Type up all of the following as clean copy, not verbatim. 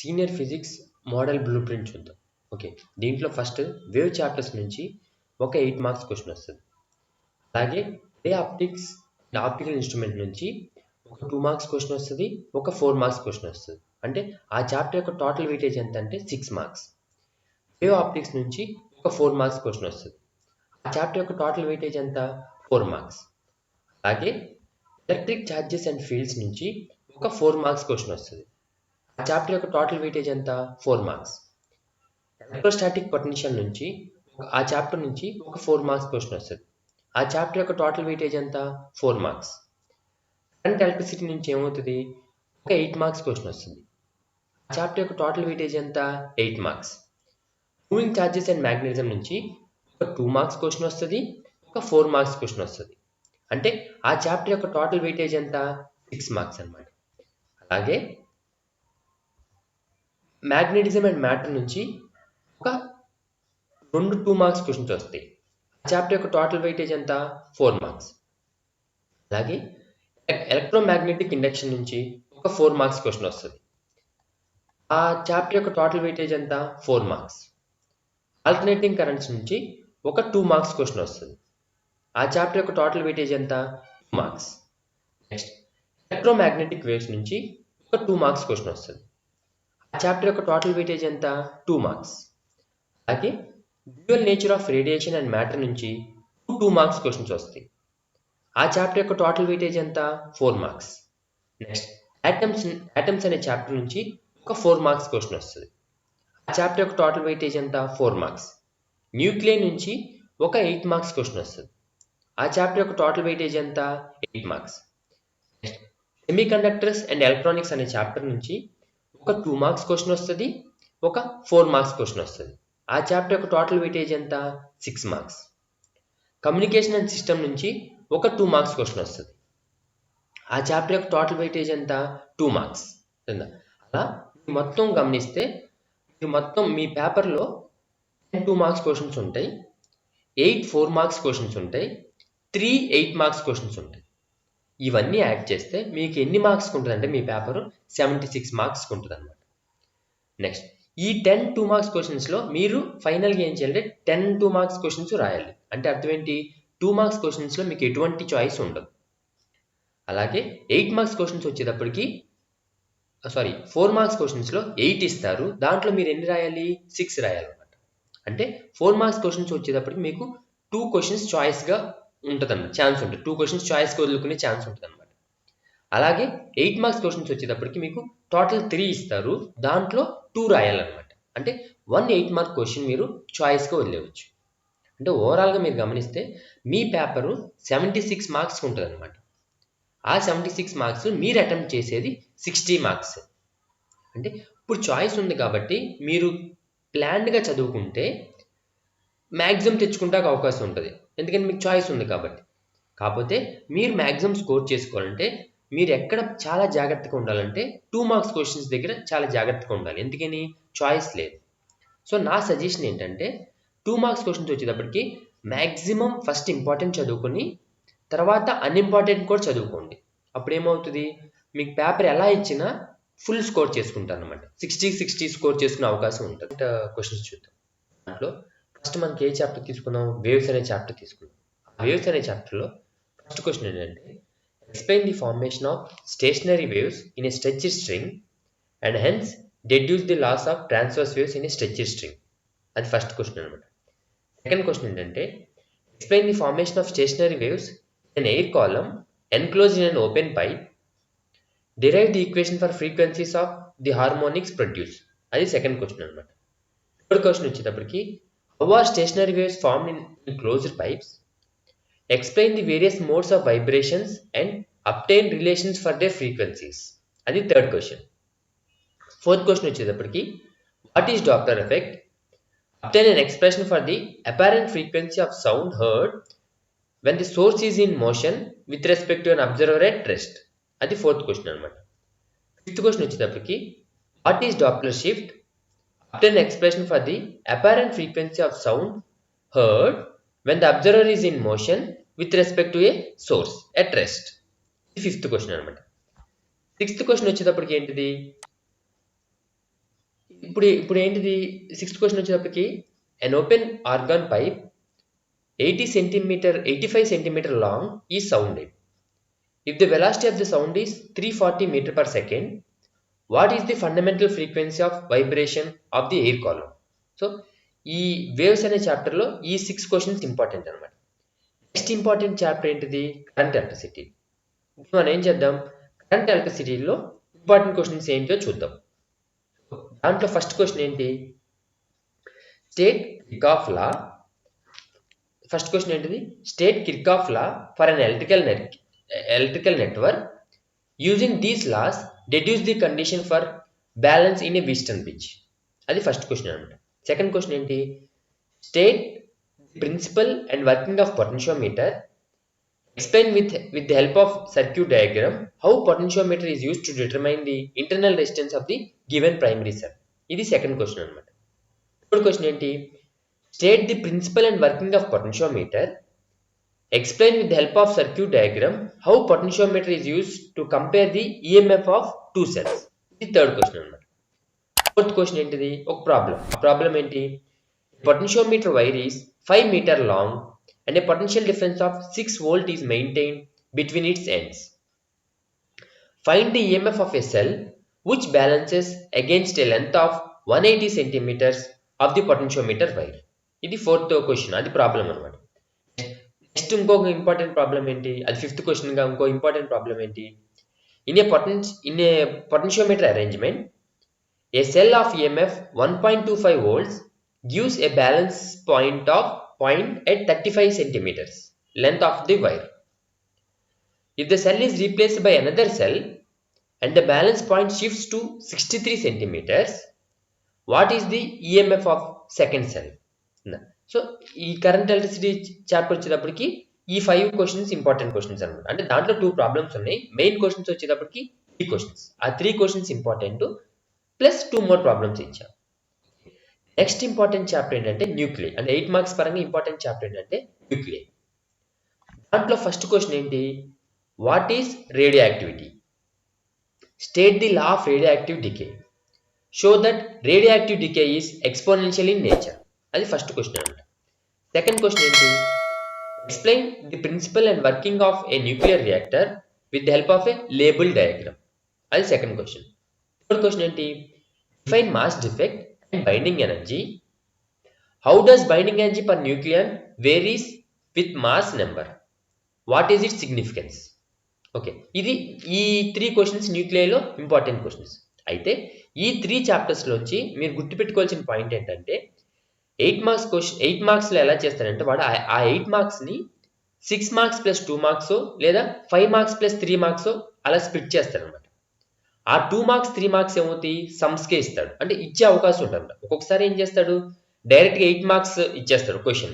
Senior physics model blue print చూద్దాం. Okay, దీంట్లో first wave chapters నుంచి ఒక 8 మార్క్స్ క్వశ్చన్ వస్తుంది. అలాగే రే ఆప్టిక్స్ అండ్ ఆప్టికల్ ఇన్స్ట్రుమెంట్ నుంచి ఒక 2 మార్క్స్ క్వశ్చన్ వస్తుంది, ఒక 4 మార్క్స్ క్వశ్చన్ వస్తుంది. అంటే ఆ చాప్టర్ యొక్క టోటల్ వెయిటేజ్ ఎంత అంటే 6 మార్క్స్. వేవ్ ఆప్టిక్స్ నుంచి ఒక 4 మార్క్స్ క్వశ్చన్ వస్తుంది. ఆ చాప్టర్ యొక్క టోటల్ వెయిటేజ్ ఎంత 4 మార్క్స్. అలాగే ఎలక్ట్రిక్ ఛార్జెస్ అండ్ ఫీల్డ్స్ నుంచి ఒక 4 మార్క్స్ క్వశ్చన్ వస్తుంది. ఆ చాప్టర్ యొక్క టోటల్ వెయిటేజ్ ఎంత 4 మార్క్స్. ఎలక్ట్రోస్టాటిక్ పొటెన్షియల్ నుంచి ఆ చాప్టర్ నుంచి ఒక 4 మార్క్స్ క్వశ్చన్ వస్తుంది. ఆ చాప్టర్ యొక్క టోటల్ వెయిటేజ్ ఎంత 4 మార్క్స్. కరెంట్ ఎలక్ట్రిసిటీ నుంచి ఏమవుతుంది, ఒక 8 మార్క్స్ క్వశ్చన్ వస్తుంది. ఆ చాప్టర్ యొక్క టోటల్ వెయిటేజ్ ఎంత 8 marks. Moving charges and magnetism నుంచి ఒక 2 మార్క్స్ క్వశ్చన్ వస్తుంది, ఒక 4 మార్క్స్ క్వశ్చన్ వస్తుంది. అంటే ఆ చాప్టర్ యొక్క టోటల్ వెయిటేజ్ ఎంత 6 మార్క్స్ అన్నమాట. అలాగే మ్యాగ్నెటిజం అండ్ మ్యాటర్ నుంచి ఒక 2 మార్క్స్ క్వశ్చన్స్ వస్తాయి. ఆ చాప్టర్ యొక్క టోటల్ వెయిటేజ్ ఎంత 4 మార్క్స్. అలాగే ఎలక్ట్రోమాగ్నెటిక్ ఇండక్షన్ నుంచి ఒక 4 మార్క్స్ క్వశ్చన్ వస్తుంది. ఆ చాప్టర్ యొక్క టోటల్ వెయిటేజ్ ఎంత 4 మార్క్స్. ఆల్టర్నేటింగ్ కరెంట్స్ నుంచి ఒక 2 మార్క్స్ క్వశ్చన్ వస్తుంది. ఆ చాప్టర్ యొక్క టోటల్ వెయిటేజ్ ఎంత 2 మార్క్స్. నెక్స్ట్ ఎలక్ట్రోమాగ్నెటిక్ వేవ్స్ నుంచి ఒక 2 మార్క్స్ క్వశ్చన్ వస్తుంది. ఆ చాప్టర్ యొక్క టోటల్ వెయిటేజ్ ఎంత 2 మార్క్స్. అలాగే dual nature of radiation and matter నుంచి 2 మార్క్స్ క్వశ్చన్స్ వస్తాయి. ఆ చాప్టర్ యొక్క టోటల్ వెయిటేజ్ ఎంత 4 మార్క్స్. నెక్స్ట్ యాటమ్స్ అనే చాప్టర్ నుంచి ఒక 4 మార్క్స్ క్వశ్చన్ వస్తుంది. ఆ చాప్టర్ యొక్క టోటల్ వెయిటేజ్ ఎంత 4 మార్క్స్. న్యూక్లియర్ నుంచి ఒక 8 మార్క్స్ క్వశ్చన్ వస్తుంది. ఆ చాప్టర్ యొక్క టోటల్ వెయిటేజ్ ఎంత 8 marks. Next semiconductors and electronics అనే చాప్టర్ నుంచి ఒక 2 మార్క్స్ క్వశ్చన్ వస్తుంది, ఒక 4 మార్క్స్ క్వశ్చన్ వస్తుంది. ఆ చాప్టర్ యొక్క టోటల్ వెయిటేజ్ ఎంత 6 మార్క్స్. కమ్యూనికేషన్ అండ్ సిస్టమ్ నుంచి ఒక 2 మార్క్స్ క్వశ్చన్ వస్తుంది. ఆ చాప్టర్ యొక్క టోటల్ వెయిటేజ్ ఎంత 2 మార్క్స్. అలా మొత్తం గమనిస్తే మొత్తం మీ పేపర్లో 2 మార్క్స్ క్వశ్చన్స్ ఉంటాయి, 8 4 మార్క్స్ క్వశ్చన్స్ ఉంటాయి, 3 8 మార్క్స్ క్వశ్చన్స్ ఉంటాయి. ఇవన్నీ యాడ్ చేస్తే మీకు ఎన్ని మార్క్స్ ఉంటుంది అంటే మీ పేపర్ 76 మార్క్స్ ఉంటుంది అనమాట. నెక్స్ట్ ఈ 10 2 మార్క్స్ క్వశ్చన్స్లో మీరు ఫైనల్గా ఏం చేయాలంటే 10 2 మార్క్స్ క్వశ్చన్స్ రాయాలి. అంటే అర్థం ఏంటి, 2 మార్క్స్ క్వశ్చన్స్లో మీకు ఎటువంటి చాయిస్ ఉండదు. అలాగే 8 మార్క్స్ క్వశ్చన్స్ వచ్చేటప్పటికి 4 మార్క్స్ క్వశ్చన్స్లో 8 ఇస్తారు, దాంట్లో మీరు ఎన్ని రాయాలి 6 రాయాలన్నమాట. అంటే 4 మార్క్స్ క్వశ్చన్స్ వచ్చేటప్పటికి మీకు 2 క్వశ్చన్స్ చాయిస్గా ఉంటుంది అన్నమాట, ఛాన్స్ ఉంటుంది. 2 క్వశ్చన్స్ చాయిస్గా వదులుకునే ఛాన్స్ ఉంటుంది అనమాట. అలాగే 8 మార్క్స్ క్వశ్చన్స్ వచ్చేటప్పటికి మీకు టోటల్ 3 ఇస్తారు, దాంట్లో 2 రాయాలన్నమాట. అంటే 1 8 మార్క్ క్వశ్చన్ మీరు చాయిస్గా వదిలేవచ్చు. అంటే ఓవరాల్గా మీరు గమనిస్తే మీ పేపరు 76 మార్క్స్కి ఉంటుంది అనమాట. ఆ 76 మార్క్స్ మీరు అటెంప్ట్ చేసేది 60 మార్క్స్. అంటే ఇప్పుడు చాయిస్ ఉంది కాబట్టి మీరు ప్లాన్డ్గా చదువుకుంటే మ్యాక్సిమం తెచ్చుకుంటానికి అవకాశం ఉంటుంది, ఎందుకంటే మీకు చాయిస్ ఉంది కాబట్టి. కాకపోతే మీరు మ్యాక్సిమం స్కోర్ చేసుకోవాలంటే మీరు ఎక్కడ చాలా జాగ్రత్తగా ఉండాలంటే 2 మార్క్స్ క్వశ్చన్స్ దగ్గర చాలా జాగ్రత్తగా ఉండాలి. ఎందుకని చాయిస్ లేదు. సో నా సజెషన్ ఏంటంటే 2 మార్క్స్ క్వశ్చన్స్ వచ్చేటప్పటికి మ్యాక్సిమం ఫస్ట్ ఇంపార్టెంట్ చదువుకొని తర్వాత అన్ఇంపార్టెంట్ కూడా చదువుకోండి. అప్పుడు ఏమవుతుంది, మీకు పేపర్ ఎలా ఇచ్చినా ఫుల్ స్కోర్ చేసుకుంటారు అనమాట. 60 స్కోర్ చేసుకునే అవకాశం ఉంటుంది. క్వశ్చన్స్ చూద్దాం. దాంట్లో ఫస్ట్ మనకి ఏ చాప్టర్ తీసుకుందాం, వేవ్స్ అనే చాప్టర్ తీసుకుందాం. వేవ్స్ అనే చాప్టర్లో ఫస్ట్ క్వశ్చన్ ఏంటంటే explain the formation of stationary waves in a stretched string and hence deduce the laws of transverse waves in a stretched string. అది ఫస్ట్ క్వశ్చన్ అనమాట. సెకండ్ క్వశ్చన్ ఏంటంటే explain the formation of stationary waves in air column enclosed in an open pipe. Derive the equation for frequencies of the harmonics produced. అది second question అనమాట. Third question వచ్చేటప్పటికి how are stationary waves formed in closed pipes? Explain the various modes of vibrations and obtain relations for their frequencies. అది third question. Fourth question వచ్చేటప్పటికి what is Doppler effect? Obtain an expression for the apparent frequency of sound heard when the source is in motion with respect to an observer at rest. అది fourth question అనమాట. Fifth question వచ్చేటప్పటికి what is Doppler shift? Obtain expression for the apparent frequency of sound heard when the observer is in motion with respect to A source at rest. ఇది fifth question అనమాట. Sixth question వచ్చేటప్పటికి ఏంటిది, ఇప్పుడు ఏంటిది 6th question వచ్చేటప్పటికి an open argon pipe 85 centimeter long is sounded. If the velocity of the sound is 340 meter per second, what is the fundamental frequency of vibration of the air column? So ఈ waves అనే చాప్టర్లో ఈ 6 questions important అనమాట. Next important chapter ఏంటిది? Current electricity. ఇప్పుడు మనం ఏం చేద్దాం, కరెంట్ ఎలక్ట్రిసిటీలో ఇంపార్టెంట్ క్వశ్చన్స్ ఏంటో చూద్దాం. దాంట్లో ఫస్ట్ క్వశ్చన్ ఏంటి? State Kirchhoff law. First question ఏంటిది? State Kirchhoff law for an electrical network using these laws deduce the condition for balance in a Wheatstone bridge. అది ఫస్ట్ క్వశ్చన్ అనమాట. Second question ఏంటి? State principle and working of potentiometer. Explain with the help of circuit diagram how potentiometer is used to determine the internal resistance of the given primary cell. ఇది second question అనమాట. Third question ఏంటి? State the principle and working of potentiometer. Explain with the help of circuit diagram how potentiometer is use to compare the EMF of two cells. ఇది third question అనమాట. Fourth question ఏంటిది? ఒక problem. ఆ problem ఏంటి? Potentiometer wire is 5 meter long and a potential difference of 6 volt is maintained between its ends. Find the EMF of a cell which balances against a length of 180 centimeters of the potentiometer wire. ఇది fourth question, అది problem అనమాట. Next ఇంకొక important problem ఏంటి? అది fifth question గా ఇంకో important problem ఏంటి? In a potentiometer arrangement a cell of EMF 1.25 volts gives a balance point at 35 centimeters length of the wire. If the cell is replaced by another cell and the balance point shifts to 63 centimeters, what is the EMF of second cell? So ఈ current electricity chapter వచ్చేటప్పటికి ఈ 5 questions important questions అనమాట. అంటే దాంట్లో 2 problems ఉన్నాయి. Main questions వచ్చేటప్పటికి 3 questions. ఆ 3 questions important plus 2 more problems ఇచ్చాం. నెక్స్ట్ ఇంపార్టెంట్ చాప్టర్ ఏంటంటే న్యూక్లియై. అంటే 8 మార్క్స్ పరంగా ఇంపార్టెంట్ చాప్టర్ ఏంటంటే న్యూక్లియై. దాంట్లో ఫస్ట్ క్వశ్చన్ ఏంటి? What is radioactivity? State the law of radioactive decay. Show that radioactive decay is exponential in nature. అది first question అనమాట. Second question ఏంటి? Explain the principle and working of a nuclear reactor with the help of a label diagram. అది second question. Third question ఏంటి? Define mass defect and binding energy. How does binding energy per nucleon varies with mass number? What is its significance? Okay, ఇది ఈ 3 questions న్యూక్లియైలో important questions. అయితే ఈ 3 చాప్టర్స్లోంచి మీరు గుర్తుపెట్టుకోవాల్సిన point ఏంటంటే 8 మార్క్స్లో ఎలా చేస్తారంటే వాడు ఆ 8 మార్క్స్ని 6 మార్క్స్ ప్లస్ 2 మార్క్స్ లేదా 5 మార్క్స్ ప్లస్ 3 మార్క్స్ అలా స్ప్లిట్ చేస్తారనమాట. ఆ 2 మార్క్స్ 3 మార్క్స్ ఏమవుతాయి? సమ్స్కే ఇస్తాడు, అంటే ఇచ్చే అవకాశం ఉంటుంది. ఒక్కొక్కసారి ఏం చేస్తాడు? డైరెక్ట్గా 8 మార్క్స్ ఇచ్చేస్తాడు క్వశ్చన్.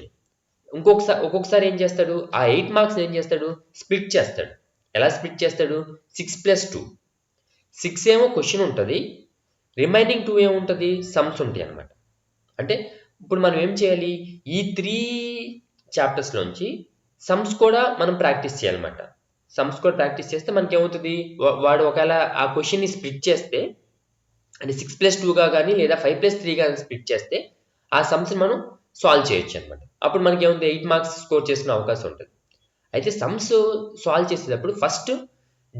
ఒక్కొక్కసారి ఏం చేస్తాడు? ఆ 8 మార్క్స్ ఏం చేస్తాడు? స్ప్లిట్ చేస్తాడు. ఎలా స్ప్లిట్ చేస్తాడు? 6 ప్లస్ 2. 6 ఏమో క్వశ్చన్ ఉంటుంది, రిమైనింగ్ 2 ఏముంటుంది? సమ్స్ ఉంటాయి అనమాట. అంటే ఇప్పుడు మనం ఏం చేయాలి? ఈ 3 చాప్టర్స్లోంచి సమ్స్ కూడా మనం ప్రాక్టీస్ చేయాలన్నమాట. సమ్స్ కూడా ప్రాక్టీస్ చేస్తే మనకి ఏమవుతుంది? వాడు ఒకవేళ ఆ క్వశ్చన్ని స్ప్లిట్ చేస్తే, అంటే 6 ప్లస్ 2గా కానీ లేదా 5 ప్లస్ 3గా స్ప్లిట్ చేస్తే ఆ సమ్స్ని మనం సాల్వ్ చేయొచ్చు అనమాట. అప్పుడు మనకి ఏముంది? 8 మార్క్స్ స్కోర్ చేసుకునే అవకాశం ఉంటుంది. అయితే సమ్స్ సాల్వ్ చేసేటప్పుడు ఫస్ట్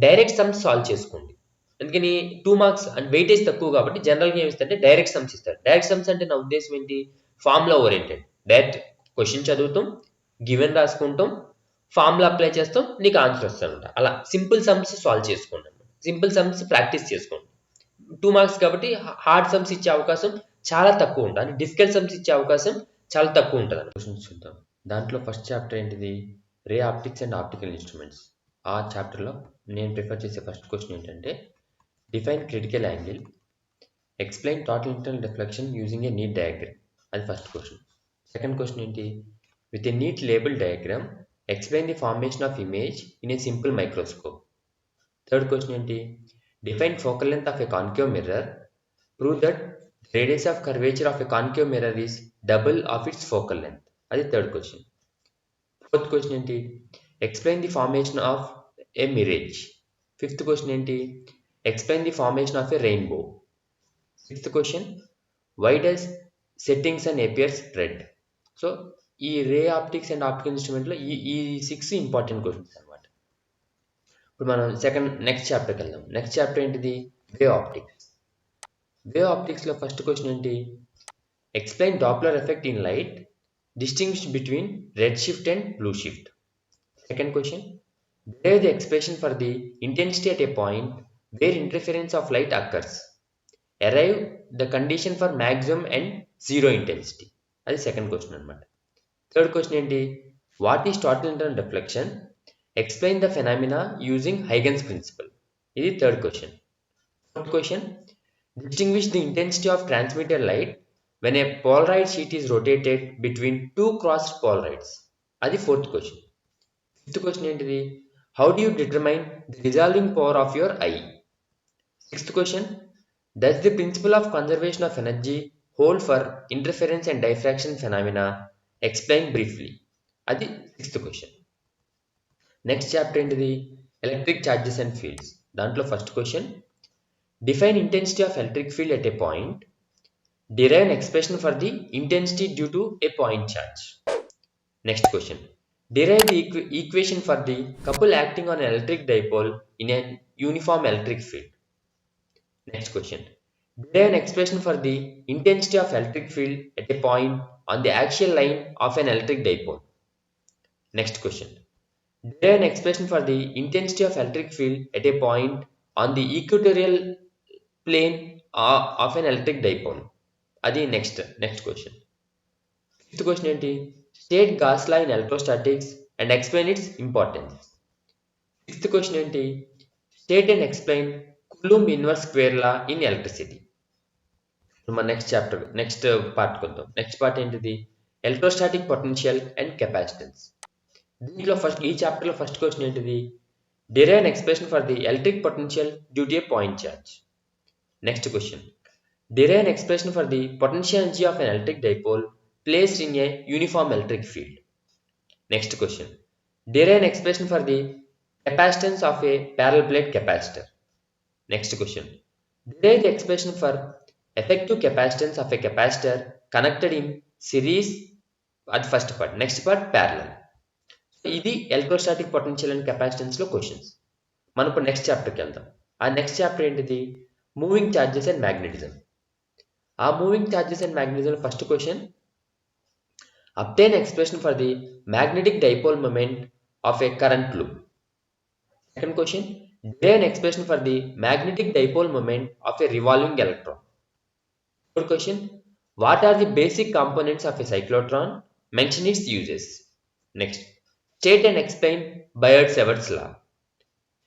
డైరెక్ట్ సమ్స్ సాల్వ్ చేసుకోండి. అందుకని 2 మార్క్స్ అండ్ వెయిటేజ్ తక్కువ కాబట్టి జనరల్గా ఏమి ఇస్తారంటే డైరెక్ట్ సమ్స్ ఇస్తారు. డైరెక్ట్ సమ్స్ అంటే నా ఉద్దేశం ఏంటి? Formula oriented. డైరెక్ట్ క్వశ్చన్ చదువుతాం, గివెన్ రాసుకుంటాం, ఫార్ములా అప్లై చేస్తాం, నీకు ఆన్సర్ వస్తుందంట. అలా సింపుల్ సమ్స్ సాల్వ్ చేసుకోండి. సింపుల్ సమ్స్ ప్రాక్టీస్ చేసుకోండి. 2 మార్క్స్ కాబట్టి హార్డ్ సమ్స్ ఇచ్చే అవకాశం చాలా తక్కువ ఉంటుంది. అంటే డిఫికల్ట్ సమ్స్ ఇచ్చే అవకాశం చాలా తక్కువ ఉంటుంది. క్వశ్చన్స్ చూద్దాం. దాంట్లో ఫస్ట్ చాప్టర్ ఏంటిది? Ray optics and optical instruments. ఆ చాప్టర్లో నేను ప్రిఫర్ చేసే ఫస్ట్ క్వశ్చన్ ఏంటంటే define critical angle, explain total internal reflection using a neat diagram. అది ఫస్ట్ క్వశ్చన్. సెకండ్ క్వశ్చన్ ఏంటి? With a neat label diagram explain the formation of image in a simple microscope. Third question ఏంటి? Define focal length of a concave mirror. Prove that the radius of curvature of a concave mirror is double of its focal length. అది third question. Fourth question ఏంటి? Explain the formation of a mirage. Fifth question ఏంటి? Explain the formation of a rainbow. Sixth question, why does setting అండ్ appears red. So ఈ ray optics and optical ఇన్స్ట్రుమెంట్లో ఈ 6 important questions అనమాట. ఇప్పుడు మనం next చాప్టర్కి వెళ్దాం. నెక్స్ట్ చాప్టర్ ఏంటిది? Wave optics. వేవ్ ఆప్టిక్స్లో ఫస్ట్ క్వశ్చన్ ఏంటి? Explain Doppler effect in light, distinguish between redshift and blue shift. Second question, derive the expression for the intensity at a point where interference of light occurs. Arrive the condition for maximum and zero intensity. అది second question అనమాట. Third question ఏంటి? What is total internal reflection? Explain the phenomena using Huygens principle. ఇది third question. Fourth question, distinguish the intensity of transmitted light when a polarized sheet is rotated between two crossed polarides. అది fourth question. Fifth question ఏంటిది? How do you determine the resolving power of your eye? Sixth question, does the principle of conservation of energy hold for interference and diffraction phenomena? Explain briefly. అది sixth question. Next chapter ఏంటిది? Electric charges and fields. దాంట్లో first question, define intensity of electric field at a point. Derive an expression for the intensity due to a point charge. Next question, derive the equation for the couple acting on an electric dipole in a uniform electric field. Next question, derive an expression for the intensity of electric field at a point on the axial line of an electric dipole. Next question, derive an expression for the intensity of electric field at a point on the equatorial plane of an electric dipole. అది next question. Fifth question ఏంటి? State Gauss law in electrostatics and explain its importance. Sixth question ఏంటి? State and explain Coulomb inverse square law in electricity. మన next part కొద్దాం. Next part ఏంటిది? Electrostatic potential and capacitance. దీంట్లో ఈ చాప్టర్లో first question ఏంటిది? Derive an expression for the electric potential due to a point charge. Next question, derive an expression for the potential energy of an electric dipole placed in a uniform electric field. Next question, derive an expression for the capacitance of a parallel plate capacitor. Next question, derive the expression for effective capacitance of a capacitor connected in series. At first part. Next part parallel. ఇది electrostatic potential and capacitance లో questions. మనం ఇప్పుడు next చాప్టర్కి వెళ్దాం. ఆ next chapter ఏంటిది? Moving charges and magnetism. ఆ moving charges and magnetism first question, obtain expression for the magnetic dipole moment of a current loop. Second question, derive an expression for the magnetic dipole moment of a revolving electron. Third question, what are the basic components of a cyclotron? Mention its uses. Next, state and explain Biot-Savart's law.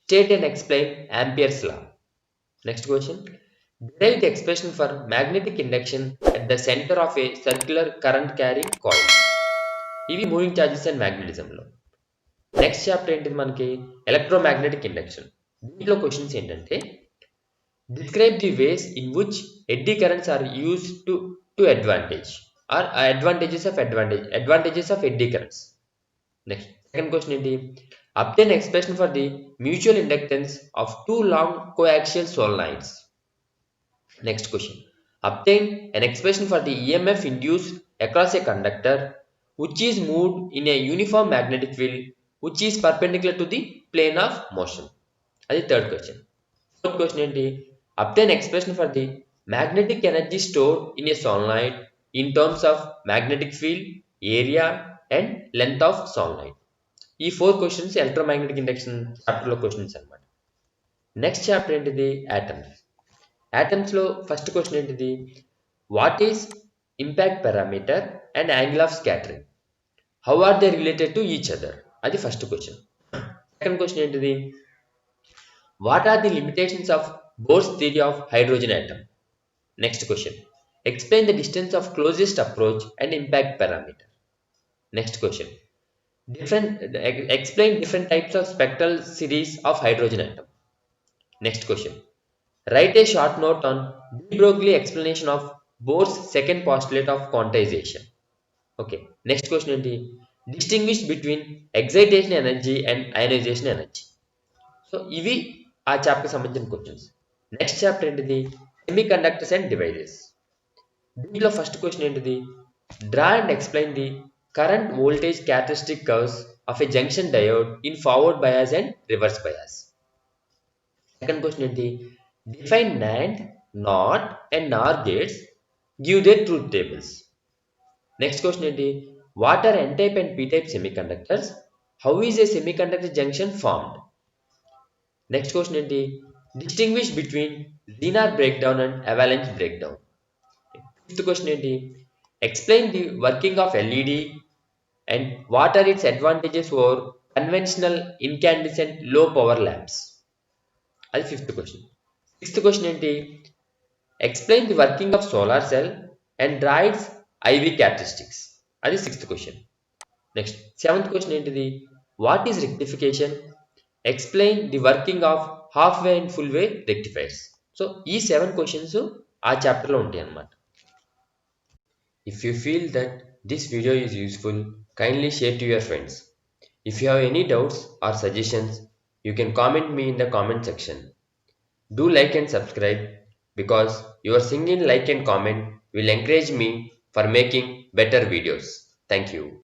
State and explain Ampere's law. Next question, derive the expression for magnetic induction at the center of a circular current carrying coil. ఇవి moving charges and మ్యాగ్నెటిజంలో. Next chapter ఏంటిది మనకి? Electromagnetic induction. దీంట్లో questions ఏంటంటే, describe the ways in which eddy currents are used to advantage or advantages of eddy currents. Next second question ఏంటి? Obtain expression for the mutual inductance of two long coaxial solenoids. Next question, obtain an expression for the EMF induced across a conductor which is moved in a uniform magnetic field which is perpendicular to the plane of motion. అది third question. Fourth question ఏంటి? obtain expression for the magnetic energy stored in a solenoid in terms of magnetic field, area and length of solenoid. ఈ 4 questions electromagnetic induction చాప్టర్లో questions అనమాట. Next chapter ఏంటిది? Atoms. ఆటమ్స్లో first question ఏంటిది? What is impact parameter and angle of scattering? How are they related to each other? అది first question. Second question ఏంటిది? What are the limitations of Bohr's theory of hydrogen atom? Next question, explain the distance of closest approach and impact parameter. Next question, explain different types of spectral series of hydrogen atom. Next question, write a short note on de Broglie explanation of Bohr's second postulate of quantization. Okay, next question ఏంటి? Distinguish between excitation energy and ionization energy. So ఇవి ఆ chapter సంబంధించిన questions. Next chapter ఏంటిది? Semiconductors and devices. దీంట్లో first question ఏంటిది? Draw and explain the current voltage characteristic curves of a junction diode in forward bias and reverse bias. Second question ఏంటి? Define NAND, NOT and NOR gates, give their truth tables. Next question ఏంటి? What are N type and P type semiconductors? How is a semiconductor junction formed? Next question ఏంటి? Distinguish between Zener breakdown and avalanche breakdown. Fifth question ఏంటి? Explain the working of LED and what are its advantages over conventional incandescent low power lamps. అది fifth question. Sixth question ఏంటి? Explain the working of solar cell and draw its IV characteristics. అది sixth question. Next seventh question ఏంటిది? What is rectification? Explain the working of half way and full way rectifiers. So ఈ 7 questions ఆ చాప్టర్లో ఉంటాయి అన్నమాట. If you feel that this video is useful, kindly share to your friends. If you have any doubts or suggestions, you can comment me in the comment section. Do like and subscribe because your single like and comment will encourage me for making better videos. Thank you.